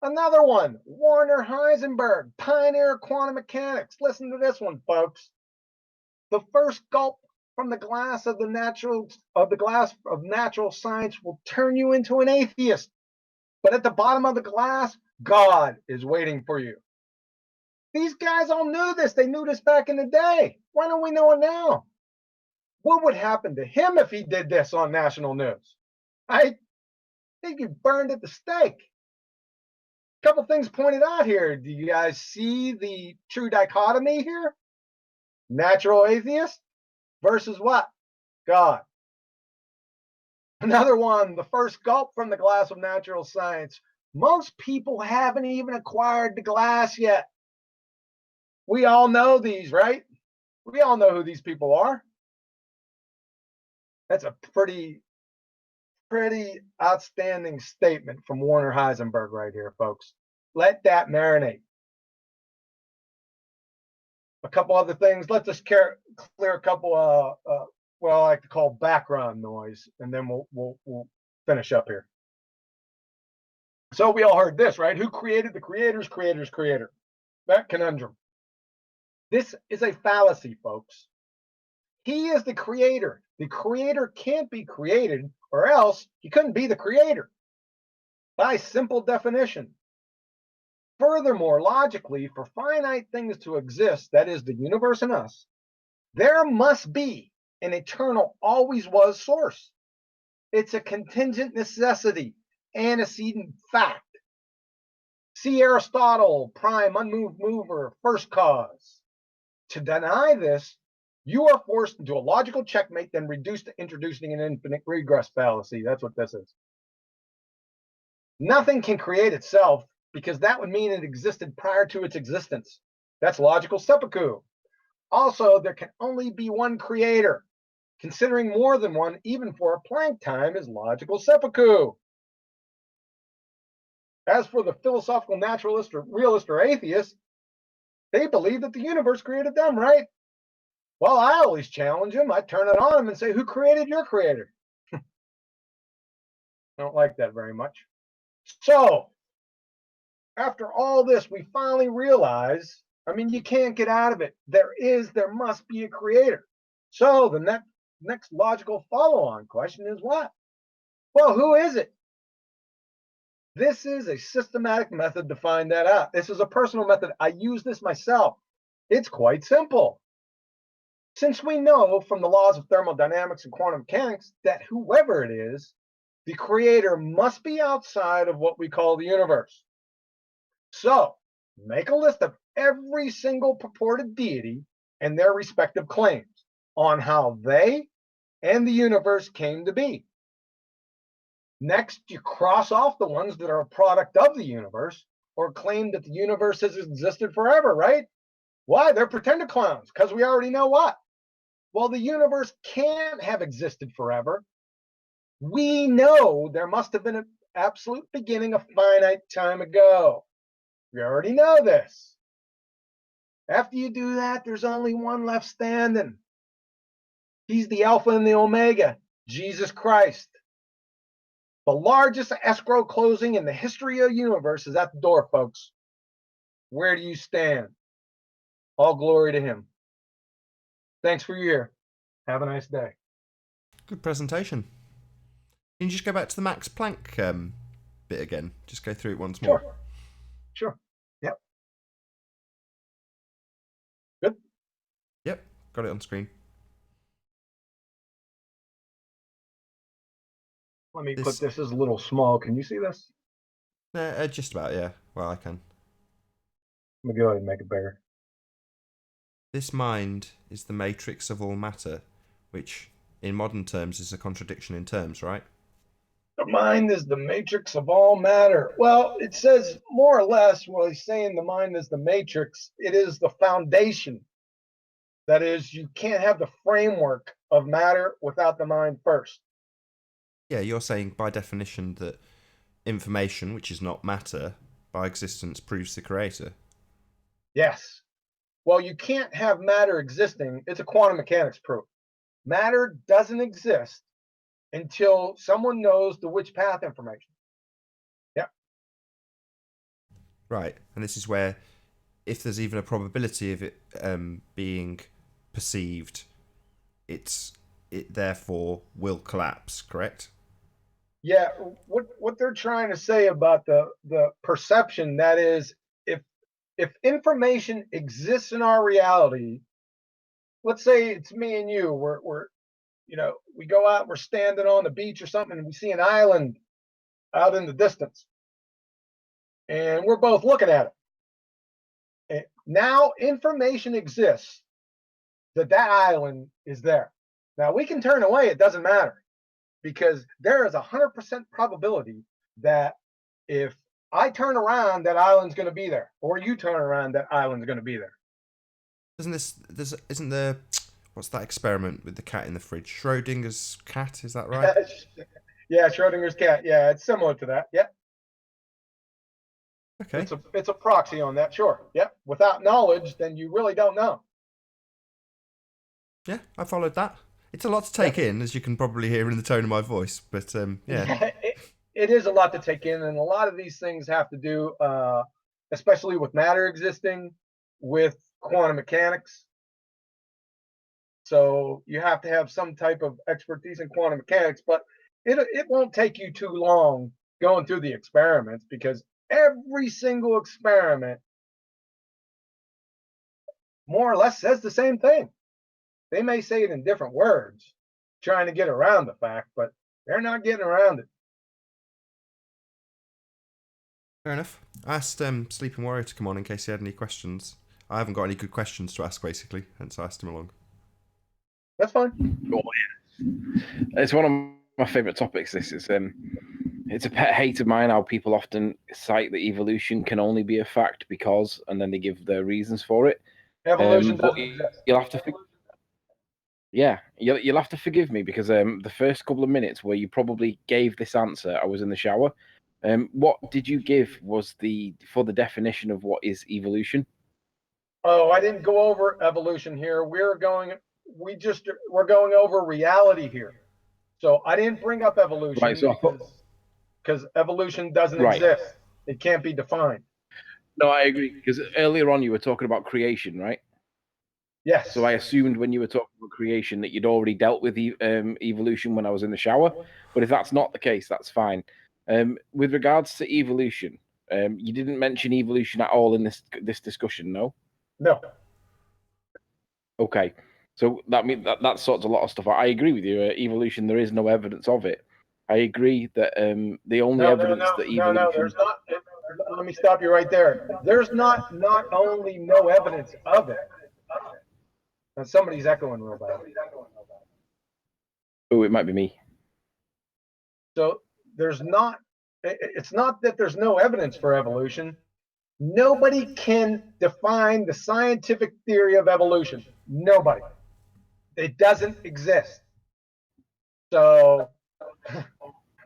Another one, Werner Heisenberg, pioneer of quantum mechanics. Listen to this one, folks. The first gulp from the glass of natural science will turn you into an atheist. But at the bottom of the glass, God is waiting for you. These guys all knew this. They knew this back in the day. Why don't we know it now? What would happen to him if he did this on national news? I think he burned at the stake. A couple things pointed out here. Do you guys see the true dichotomy here? Natural atheist versus what? God. Another one, the first gulp from the glass of natural science. Most people haven't even acquired the glass yet. We all know these, right? We all know who these people are. That's a pretty outstanding statement from Werner Heisenberg right here, folks. Let that marinate. A couple other things. Let's just clear a couple what I like to call background noise, and then we'll finish up here. So we all heard this, right? Who created the creator's creator's creator? That conundrum. This is a fallacy, folks. He is the creator. The creator can't be created, or else he couldn't be the creator. By simple definition. Furthermore, logically, for finite things to exist, that is the universe and us, there must be an eternal, always was source. It's a contingent necessity, antecedent fact. See Aristotle, prime, unmoved mover, first cause. To deny this, you are forced into a logical checkmate, then reduced to introducing an infinite regress fallacy. That's what this is. Nothing can create itself because that would mean it existed prior to its existence. That's logical seppuku. Also, there can only be one creator. Considering more than one, even for a Planck time, is logical seppuku. As for the philosophical naturalist or realist or atheist, they believe that the universe created them, right? Well, I always challenge them. I turn it on them and say, who created your creator? I don't like that very much. So, after all this, we finally realize, I mean, you can't get out of it. There must be a creator. So the next logical follow-on question is what? Well, who is it? This is a systematic method to find that out. This is a personal method. I use this myself. It's quite simple. Since we know from the laws of thermodynamics and quantum mechanics that whoever it is, the creator must be outside of what we call the universe. So, make a list of every single purported deity and their respective claims on how they and the universe came to be. Next, you cross off the ones that are a product of the universe or claim that the universe has existed forever, right? Why? They're pretender clowns, because we already know what. Well, the universe can't have existed forever. We know there must have been an absolute beginning a finite time ago. We already know this. After you do that, there's only one left standing. He's the Alpha and the Omega, Jesus Christ. The largest escrow closing in the history of the universe is at the door, folks. Where do you stand? All glory to him. Thanks for your ear. Have a nice day. Good presentation. Can you just go back to the Max Planck bit again? Just go through it once more. Sure. Yep. Good? Yep, got it on screen. Let me put this as a little small. Can you see this? Just about, yeah. Well, I can. Let me go ahead and make it bigger. This mind is the matrix of all matter, which in modern terms is a contradiction in terms, right? The mind is the matrix of all matter. Well, it says more or less, well, he's saying the mind is the matrix. It is the foundation. That is, you can't have the framework of matter without the mind first. Yeah, you're saying by definition that information, which is not matter, by existence proves the creator. Yes. Well, you can't have matter existing. It's a quantum mechanics proof. Matter doesn't exist until someone knows the which path information. Yeah. Right, and this is where, if there's even a probability of it being perceived, it therefore will collapse, correct? Yeah, what they're trying to say about the perception, that is, if information exists in our reality, let's say it's me and you, we're we go out, we're standing on the beach or something, and we see an island out in the distance, and we're both looking at it. And now information exists that that island is there. Now we can turn away; it doesn't matter, because there is 100% probability that if I turn around, that island's going to be there, or you turn around, that island's going to be there. Isn't there, what's that experiment with the cat in the fridge? Schrodinger's cat, is that right? Yeah, Schrodinger's cat. Yeah, it's similar to that. Yeah, Okay. it's a proxy on that. Sure. Yeah. Without knowledge, then you really don't know. Yeah, I followed that. It's a lot to take in, as you can probably hear in the tone of my voice, but yeah. Yeah, it is a lot to take in, and a lot of these things have to do, especially with matter existing, with quantum mechanics. So you have to have some type of expertise in quantum mechanics, but it won't take you too long going through the experiments, because every single experiment more or less says the same thing. They may say it in different words, trying to get around the fact, but they're not getting around it. Fair enough. I asked Sleeping Warrior to come on in case he had any questions. I haven't got any good questions to ask, basically, hence I asked him along. That's fine. Oh, yeah. It's one of my favourite topics. This is it's a pet hate of mine how people often cite that evolution can only be a fact because, and then they give their reasons for it. Evolution But doesn't exist. you'll have to, yeah, you'll have to forgive me because the first couple of minutes where you probably gave this answer, I was in the shower. What did you give was for the definition of what is evolution? Oh, I didn't go over evolution here. We're going over reality here. So I didn't bring up evolution, Right. So because evolution doesn't Right. exist. It can't be defined. No, I agree because earlier on you were talking about creation, right? Yes. So I assumed when you were talking about creation that you'd already dealt with evolution when I was in the shower. But if that's not the case, that's fine. With regards to evolution, you didn't mention evolution at all in this discussion, no? No. Okay. So that means that sorts a lot of stuff out. I agree with you. Evolution, there is no evidence of it. I agree that the only evidence that evolution. No. There's not. Let me stop you right there. There's not only no evidence of it. Now somebody's echoing real bad. Oh, it might be me. So there's not. It's not that there's no evidence for evolution. Nobody can define the scientific theory of evolution. Nobody. It doesn't exist. So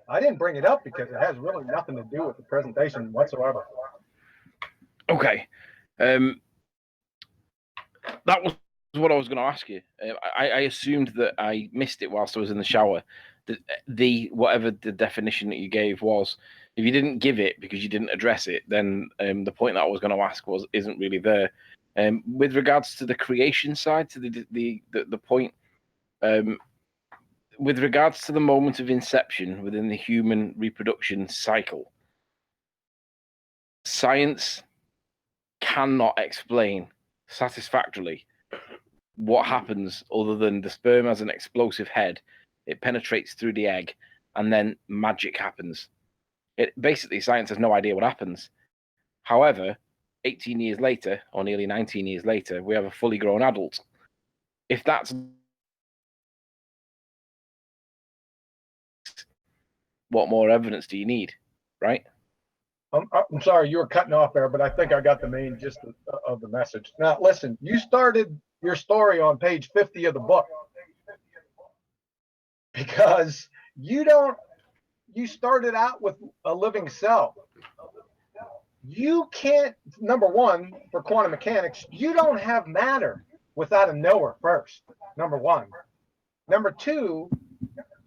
I didn't bring it up because it has really nothing to do with the presentation whatsoever. Okay. That was what I was going to ask you. I assumed that I missed it whilst I was in the shower. Whatever the definition that you gave was, if you didn't give it because you didn't address it, then the point that I was going to ask isn't really there. With regards to the creation side, to the point, with regards to the moment of inception within the human reproduction cycle, science cannot explain satisfactorily what happens other than the sperm has an explosive head, it penetrates through the egg, and then magic happens. Basically, science has no idea what happens. However, 18 years later, or nearly 19 years later, we have a fully grown adult. If that's what more evidence do you need, right? I'm sorry, you were cutting off there, but I think I got the main gist of the message. Now, listen, you started your story on page 50 of the book because you started out with a living cell. You can't, number one, for quantum mechanics, you don't have matter without a knower first, number one. Number two,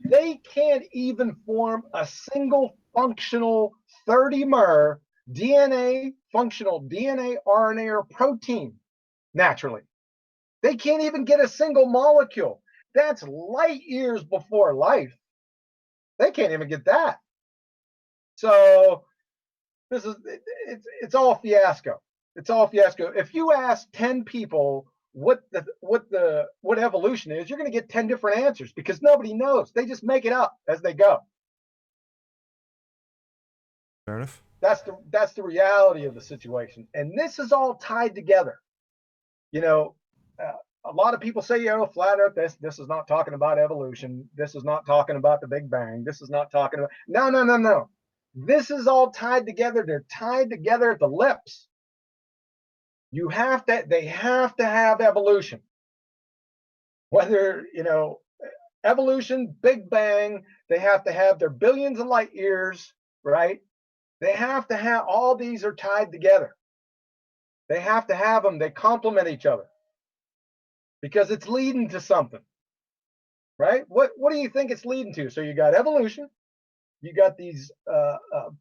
they can't even form a single functional 30-mer functional DNA, RNA, or protein naturally. They can't even get a single molecule. That's light years before life. They can't even get that. So this is it's all fiasco. It's all fiasco. If you ask 10 people what evolution is, you're going to get 10 different answers because nobody knows. They just make it up as they go. Fair enough. That's the reality of the situation, and this is all tied together. You know, a lot of people say, you know, flat Earth. This is not talking about evolution. This is not talking about the Big Bang. This is not talking about no. This is all tied together. They're tied together at the lips. They have to have evolution. Whether, you know, evolution, Big Bang, they have to have their billions of light years, right? They have to have, all these are tied together. They have to have them. They complement each other because it's leading to something, right? What do you think it's leading to? So you got evolution, you got these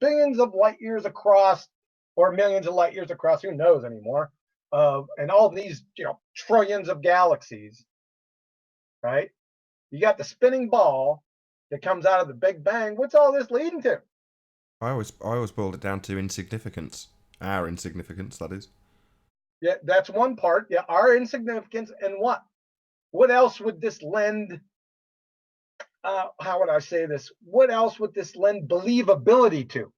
billions of light years across, or millions of light years across, who knows anymore, and all these, you know, trillions of galaxies, right? You got the spinning ball that comes out of the Big Bang. What's all this leading to? I always boiled it down to insignificance. Our insignificance, that is. Yeah, that's one part. Yeah, our insignificance. And what else would this lend? How would I say this? What else would this lend believability to? You're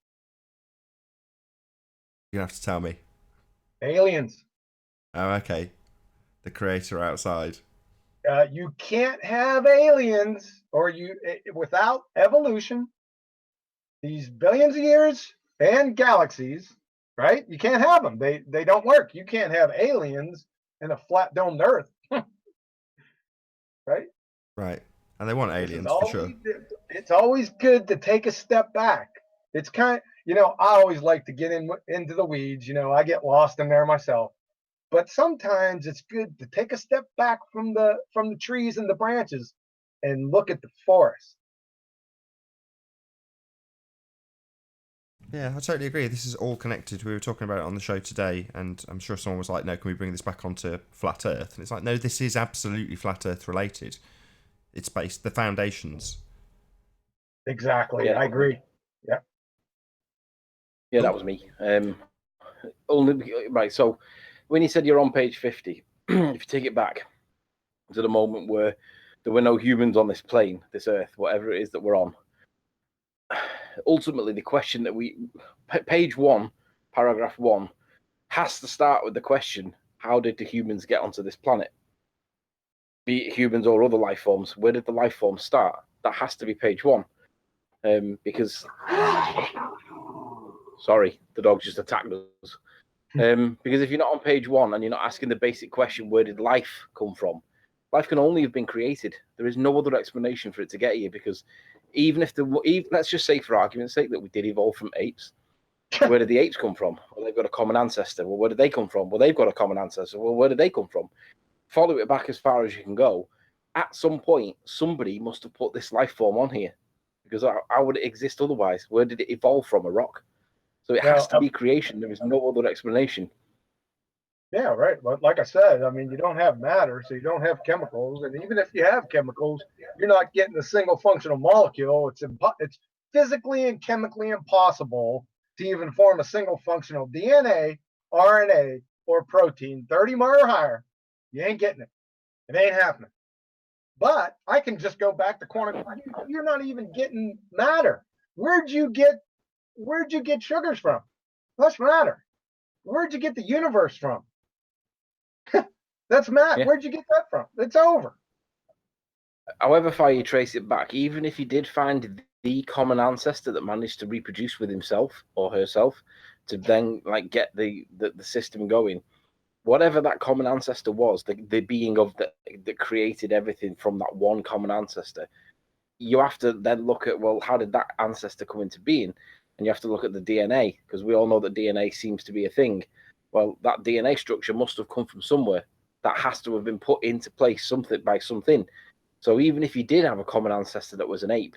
gonna have to tell me. Aliens. Oh, okay. The creator outside. You can't have aliens without evolution. These billions of years and galaxies, right? You can't have them. They don't work. You can't have aliens in a flat domed Earth, right? Right. And they want aliens for sure. It's always good to take a step back. It's kind of, you know, I always like to get into the weeds. You know, I get lost in there myself. But sometimes it's good to take a step back from the trees and the branches and look at the forest. Yeah, I totally agree. This is all connected. We were talking about it on the show today, and I'm sure someone was like, no, can we bring this back onto flat Earth? And it's like, no, this is absolutely flat Earth related. It's based, the foundations. Exactly. Yeah. I agree. Yeah. Yeah, that was me. Only right. So when you said you're on page 50, if you take it back to the moment where there were no humans on this plane, this Earth, whatever it is that we're on, ultimately the question that page 1, paragraph 1, has to start with the question: how did the humans get onto this planet? Be it humans or other life forms, where did the life forms start? That has to be page 1, because sorry, the dog just attacked us. Because if you're not on page 1 and you're not asking the basic question, where did life come from? Life can only have been created. There is no other explanation for it to get here, because even let's just say, for argument's sake, that we did evolve from apes. Where did the apes come from? Well, they've got a common ancestor. Well, where did they come from? Well, they've got a common ancestor. Well, where did they come from? Follow it back as far as you can go. At some point, somebody must have put this life form on here, because how would it exist otherwise? Where did it evolve from? A rock? So it has to be creation. There is no other explanation. Yeah, right. But like I said, I mean, you don't have matter, so you don't have chemicals. And even if you have chemicals, you're not getting a single functional molecule. It's physically and chemically impossible to even form a single functional DNA, RNA, or protein 30 mer or higher. You ain't getting it. It ain't happening. But I can just go back to quantum. You're not even getting matter. Where'd you get sugars from? That's matter. Where'd you get the universe from? That's Matt. Yeah. Where'd you get that from? It's over. However far you trace it back, even if you did find the common ancestor that managed to reproduce with himself or herself to then like get the system going, whatever that common ancestor was, the being of that created everything from that one common ancestor, you have to then look at, well, how did that ancestor come into being? And you have to look at the DNA, because we all know that DNA seems to be a thing. Well, that DNA structure must have come from somewhere. That has to have been put into place by something. So even if you did have a common ancestor that was an ape,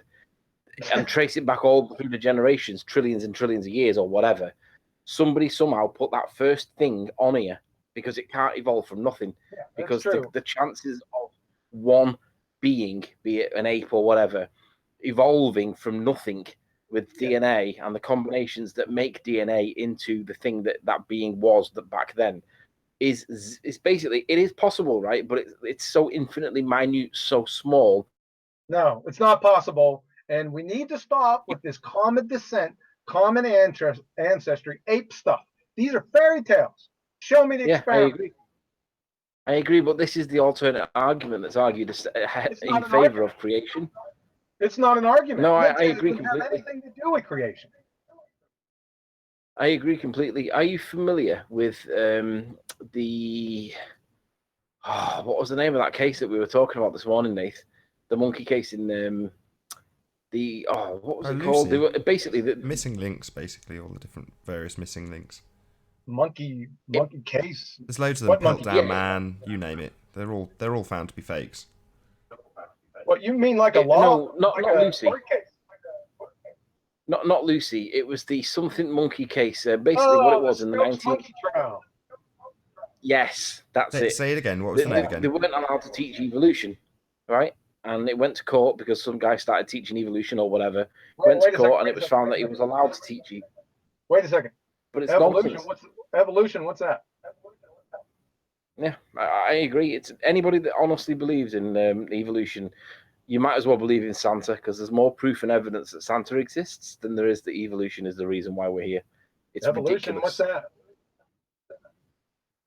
and trace it back all through the generations, trillions and trillions of years or whatever, somebody somehow put that first thing on here, because it can't evolve from nothing. Yeah, because the chances of one being, be it an ape or whatever, evolving from nothing with DNA and the combinations that make DNA into the thing that that being was that back then is basically, it is possible, right? But it's so infinitely minute, so small. No, it's not possible. And we need to stop with this common descent, common ancestry, ape stuff. These are fairy tales. Show me the Yeah, experiment. I agree, but this is the alternate argument that's argued in favor of creation. It's not an argument. No, I It agree doesn't have completely. anything to do with creation. I agree completely. Are you familiar with the what was the name of that case that we were talking about this morning, Nath? The monkey case in what was it called? They were basically missing links, basically all the different various missing links. Monkey case. There's loads of them. Piltdown Man, you name it. They're all found to be fakes. What you mean, like a law? No, not like Lucy. Case? Not Lucy. It was the something monkey case. Basically, what it was in the 19th. Monkey trial. Yes, that's it. Say it again. What was the name again? They weren't allowed to teach evolution, right? And it went to court because some guy started teaching evolution or whatever. Went to court and it was found that he was allowed to teach you. Wait a second. But it's evolution. nonsense. Evolution? What's that? Yeah, I agree. It's anybody that honestly believes in evolution. You might as well believe in Santa, because there's more proof and evidence that Santa exists than there is that evolution is the reason why we're here. It's evolution. ridiculous. What's that?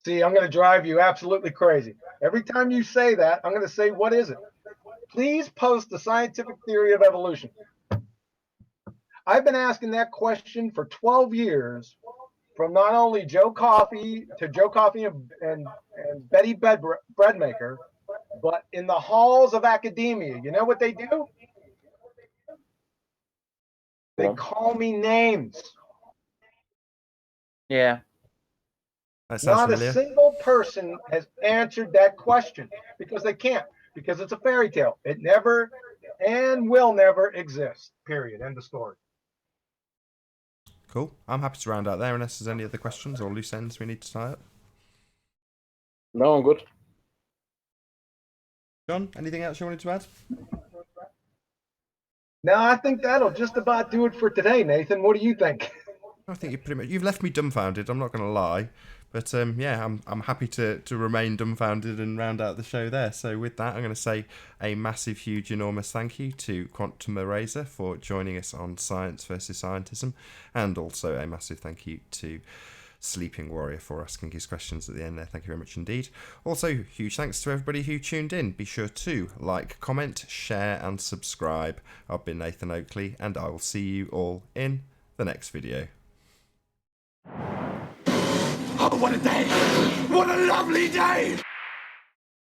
See, I'm going to drive you absolutely crazy. Every time you say that, I'm going to say, what is it? Please post the scientific theory of evolution. I've been asking that question for 12 years, from not only Joe Coffey and Betty Breadmaker, but in the halls of academia. You know what they do? They call me names. Yeah. Not familiar. A single person has answered that question, because they can't, because it's a fairy tale. It never and will never exist. Period. End of story. Cool. I'm happy to round out there unless there's any other questions or loose ends we need to tie up. No, I'm good. John, anything else you wanted to add? No, I think that'll just about do it for today, Nathan. What do you think? I think you've left me dumbfounded. I'm not going to lie, but yeah, I'm happy to remain dumbfounded and round out the show there. So with that, I'm going to say a massive, huge, enormous thank you to Quantum Eraser for joining us on Science versus Scientism, and also a massive thank you to Sleeping Warrior for asking his questions at the end there. Thank you very much indeed. Also, huge thanks to everybody who tuned in. Be sure to like, comment, share and subscribe. I've been Nathan Oakley, and I will see you all in the next video. Oh, what a day! What a lovely day!